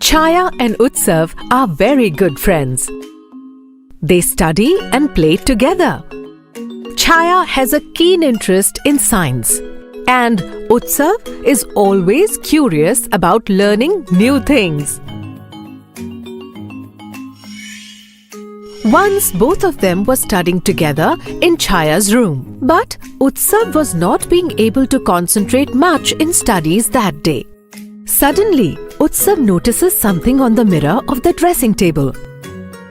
Chaya and Utsav are very good friends. They study and play together. Chaya has a keen interest in science, and Utsav is always curious about learning new things. Once both of them were studying together in Chaya's room, but Utsav was not being able to concentrate much in studies that day. Suddenly, Utsav notices something on the mirror of the dressing table.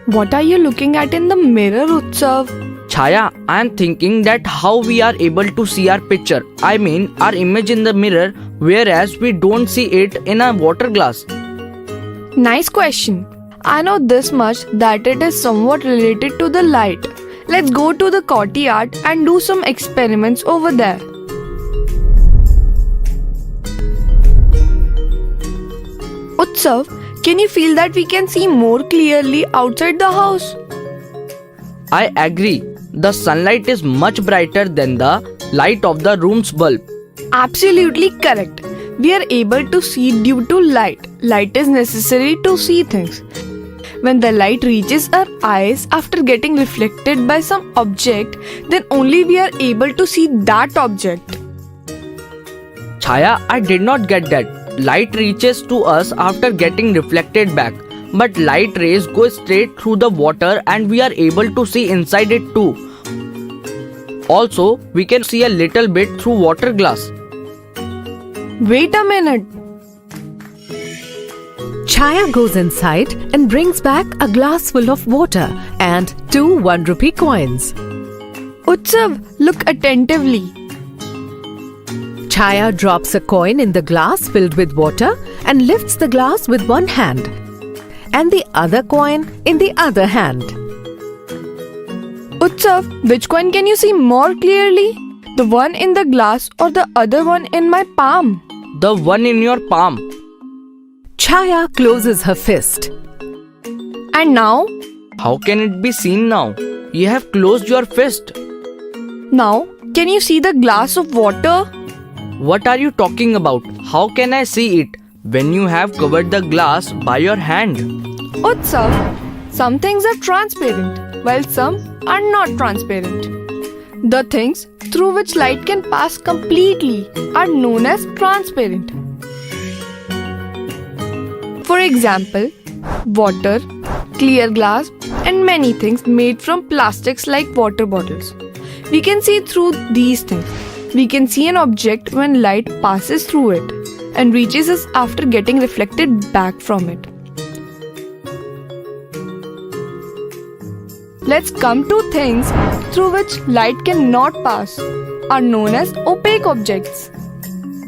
What are you looking at in the mirror, Utsav? Chaya, I am thinking that how we are able to see our picture, I mean our image in the mirror, whereas we don't see it in a water glass. Nice question. I know this much that it is somewhat related to the light. Let's go to the courtyard and do some experiments over there. Utsav, can you feel that we can see more clearly outside the house? I agree. The sunlight is much brighter than the light of the room's bulb. Absolutely correct. We are able to see due to light. Light is necessary to see things. When the light reaches our eyes after getting reflected by some object, then only we are able to see that object. Chaya, I did not get that. Light reaches to us after getting reflected back, but light rays go straight through the water and we are able to see inside it too. Also, we can see a little bit through water glass. Wait a minute. Chaya goes inside and brings back a glass full of water and 2 1-rupee coins. Utsav, look attentively. Chaya drops a coin in the glass filled with water and lifts the glass with one hand and the other coin in the other hand. Utsav, which coin can you see more clearly? The one in the glass or the other one in my palm? The one in your palm. Chaya closes her fist. And now? How can it be seen now? You have closed your fist. Now, can you see the glass of water? What are you talking about? How can I see it when you have covered the glass by your hand? Utsav, some things are transparent while some are not transparent. The things through which light can pass completely are known as transparent. For example, water, clear glass, and many things made from plastics like water bottles. We can see through these things. We can see an object when light passes through it and reaches us after getting reflected back from it. Let's come to things through which light cannot pass, are known as opaque objects.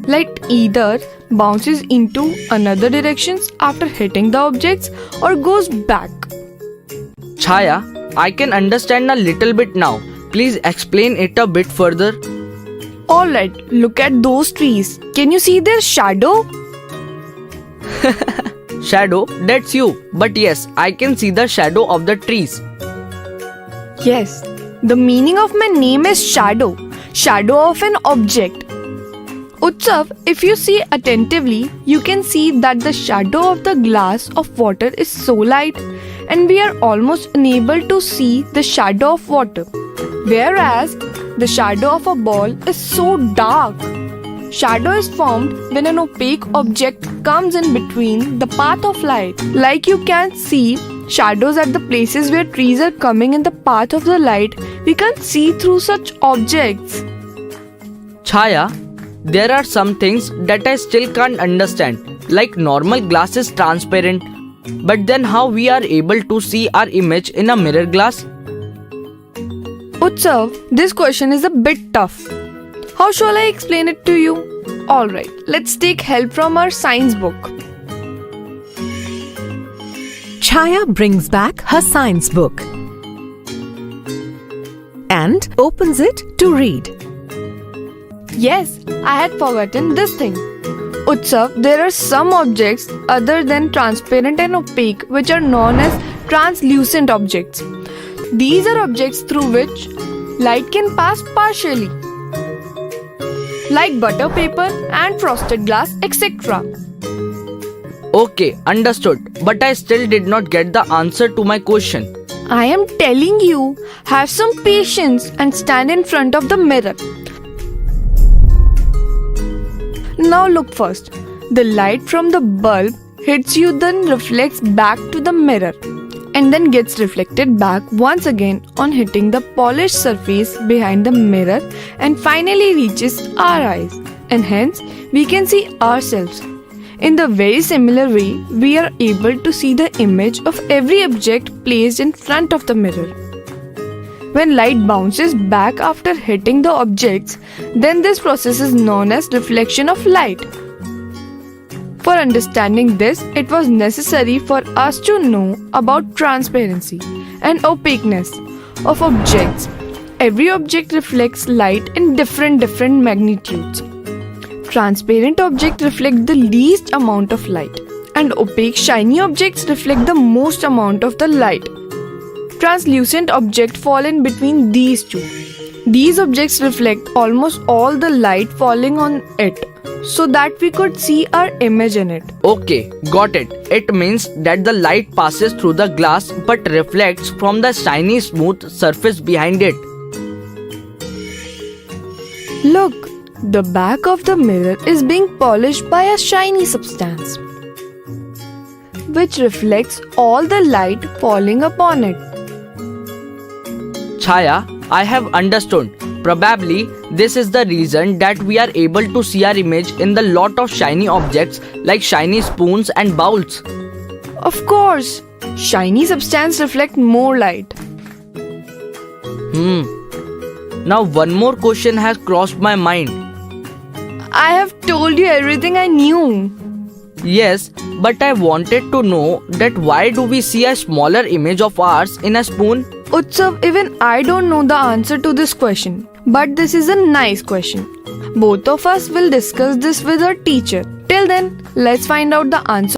Light either bounces into another direction after hitting the objects or goes back. Chaya, I can understand a little bit now. Please explain it a bit further. Alright, look at those trees. Can you see their shadow? Shadow, that's you. But yes, I can see the shadow of the trees. Yes, the meaning of my name is shadow. Shadow of an object. Utsav, if you see attentively, you can see that the shadow of the glass of water is so light and we are almost unable to see the shadow of water. Whereas, the shadow of a ball is so dark. Shadow is formed when an opaque object comes in between the path of light. Like you can see shadows at the places where trees are coming in the path of the light, we can't see through such objects. Chaya, there are some things that I still can't understand. Like normal glass is transparent, but then how we are able to see our image in a mirror glass? Utsav, this question is a bit tough. How shall I explain it to you? Alright, let's take help from our science book. Chaya brings back her science book and opens it to read. Yes, I had forgotten this thing. Utsav, there are some objects other than transparent and opaque which are known as translucent objects. These are objects through which light can pass partially, like butter paper and frosted glass, etc. Okay, understood. But I still did not get the answer to my question. I am telling you, have some patience and stand in front of the mirror. Now look first. The light from the bulb hits you, then reflects back to the mirror, and then gets reflected back once again on hitting the polished surface behind the mirror and finally reaches our eyes, and hence we can see ourselves. In the very similar way, we are able to see the image of every object placed in front of the mirror. When light bounces back after hitting the objects, then this process is known as reflection of light. For understanding this, it was necessary for us to know about transparency and opaqueness of objects. Every object reflects light in different magnitudes. Transparent objects reflect the least amount of light, and opaque shiny objects reflect the most amount of the light. Translucent objects fall in between these two. These objects reflect almost all the light falling on it, so that we could see our image in it. Okay, got it. It means that the light passes through the glass but reflects from the shiny smooth surface behind it. Look, the back of the mirror is being polished by a shiny substance, which reflects all the light falling upon it. Chaya, I have understood. Probably this is the reason that we are able to see our image in the lot of shiny objects like shiny spoons and bowls. Of course, shiny substance reflect more light. Now one more question has crossed my mind. I have told you everything I knew. Yes, but I wanted to know that why do we see a smaller image of ours in a spoon? Utsav, even I don't know the answer to this question. But this is a nice question. Both of us will discuss this with our teacher. Till then, let's find out the answer.